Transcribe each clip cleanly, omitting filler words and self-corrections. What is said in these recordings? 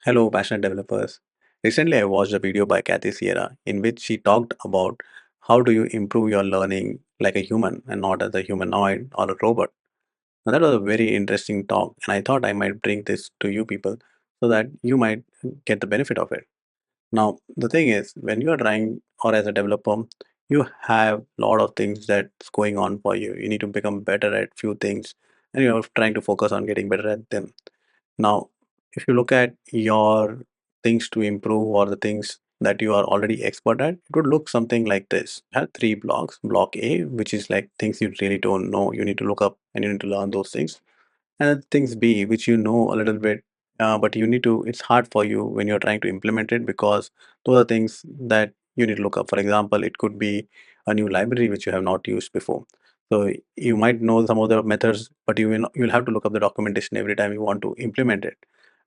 Hello, passionate developers. Recently, I watched a video by Kathy Sierra in which she talked about how do you improve your learning like a human and not as a humanoid or a robot. Now, that was a very interesting talk, and I thought I might bring this to you people so that you might get the benefit of it. Now, the thing is, when you are trying or as a developer, you have a lot of things that's going on for you. You need to become better at few things, and you're trying to focus on getting better at them. Now, if you look at your things to improve or the things that you are already expert at, it would look something like this. You have three blocks. Block A, which is like things you really don't know. You need to look up and you need to learn those things. And then things B, which you know a little bit, but you need to, it's hard for you when you're trying to implement it because those are things that you need to look up. For example, it could be a new library which you have not used before. So you might know some of the methods, but you'll have to look up the documentation every time you want to implement it.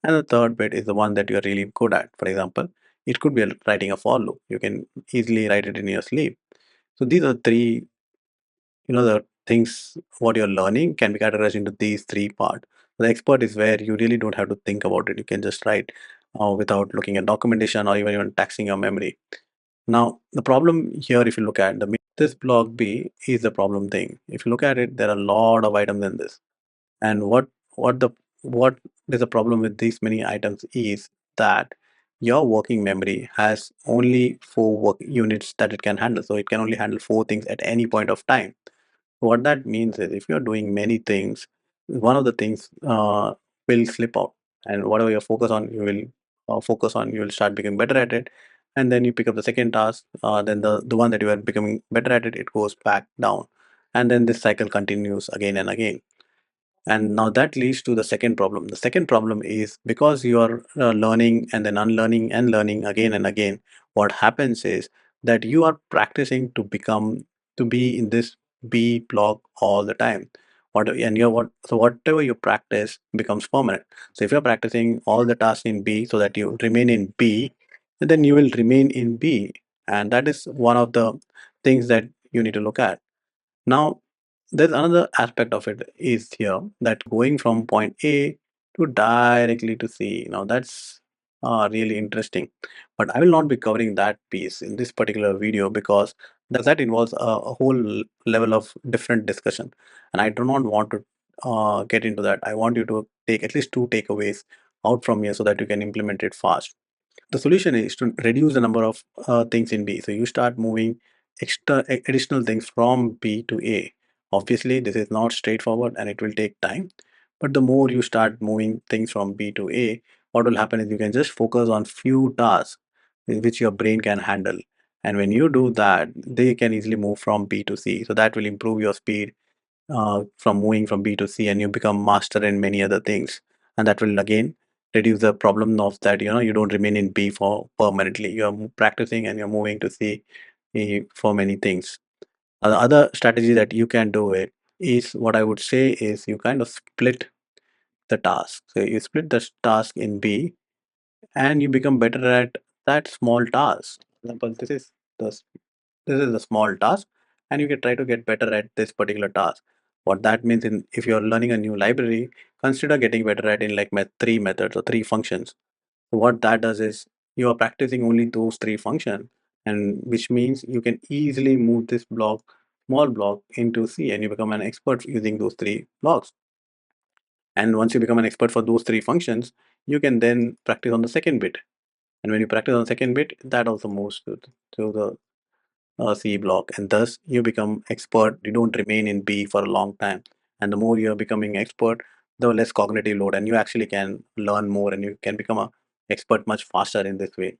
And the third bit is the one that you're really good at. For example, it could be writing a for loop. You can easily write it in your sleep. So these are three, the things what you're learning can be categorized into these three parts. The expert is where you really don't have to think about it. You can just write without looking at documentation or even taxing your memory. Now, the problem here, if you look at this block B is the problem thing. If you look at it, there are a lot of items in this. And what is the problem with these many items is that your working memory has only four work units that it can handle. So it can only handle four things at any point of time. What that means is if you're doing many things, one of the things will slip out, and whatever you focus on, you will focus on. You will start becoming better at it, and then you pick up the second task. Then the one that you are becoming better at it goes back down, and then this cycle continues again and again. And now that leads to the second problem. The second problem is because you are learning and then unlearning and learning again and again, what happens is that you are practicing to become to be in this B block all the time. Whatever you practice becomes permanent. So if you're practicing all the tasks in B so that you remain in B, then you will remain in B. And that is one of the things that you need to look at. Now, there's another aspect of it is here that going from point A to directly to C. Now, that's really interesting. But I will not be covering that piece in this particular video because that involves a whole level of different discussion. And I do not want to get into that. I want you to take at least two takeaways out from here so that you can implement it fast. The solution is to reduce the number of things in B. So you start moving additional things from B to A. Obviously, this is not straightforward and it will take time. But the more you start moving things from B to A, what will happen is you can just focus on few tasks which your brain can handle. And when you do that, they can easily move from B to C. So that will improve your speed from moving from B to C, and you become master in many other things. And that will again reduce the problem of that, you don't remain in B for permanently. You're practicing and you're moving to C for many things. The other strategy that you can do it is what I would say is you kind of split the task. So you split the task in B and you become better at that small task. For example, the this is a small task and you can try to get better at this particular task. What that means in if you're learning a new library, consider getting better at in like three methods or three functions. So what that does is you are practicing only those three functions, and which means you can easily move this small block into C and you become an expert using those three blocks. And once you become an expert for those three functions, you can then practice on the second bit. And when you practice on the second bit, that also moves to the C block, and thus you become expert. You don't remain in B for a long time, and the more you're becoming expert, the less cognitive load, and you actually can learn more, and you can become a expert much faster in this way.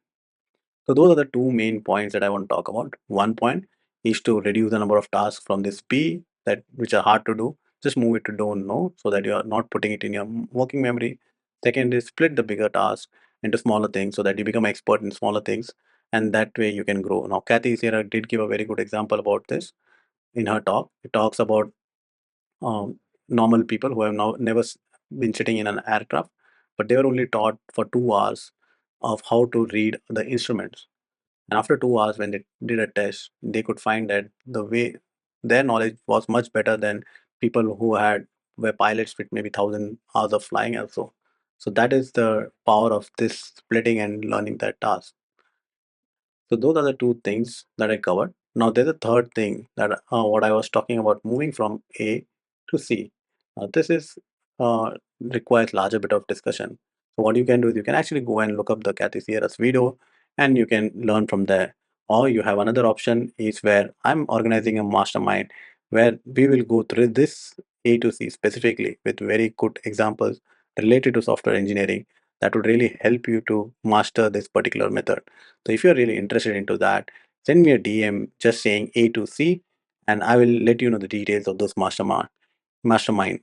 So those are the two main points that I want to talk about. One point is to reduce the number of tasks from this B that which are hard to do. Just move it to don't know so that you are not putting it in your working memory. Second is split the bigger task into smaller things so that you become expert in smaller things, and that way you can grow. Now, Kathy Sierra did give a very good example about this in her talk. It talks about normal people who have now never been sitting in an aircraft, but they were only taught for 2 hours of how to read the instruments. And after 2 hours, when they did a test, they could find that the way their knowledge was much better than people who were pilots with maybe 1,000 hours of flying also. So that is the power of this splitting and learning that task. So those are the two things that I covered. Now there's a third thing that what I was talking about, moving from A to C. This is requires larger bit of discussion. So what you can do is you can actually go and look up the Kathy Sierra's video and you can learn from there. Or you have another option is where I'm organizing a mastermind where we will go through this A to C specifically with very good examples related to software engineering that would really help you to master this particular method. So if you're really interested into that, send me a DM just saying A to C, and I will let you know the details of those mastermind.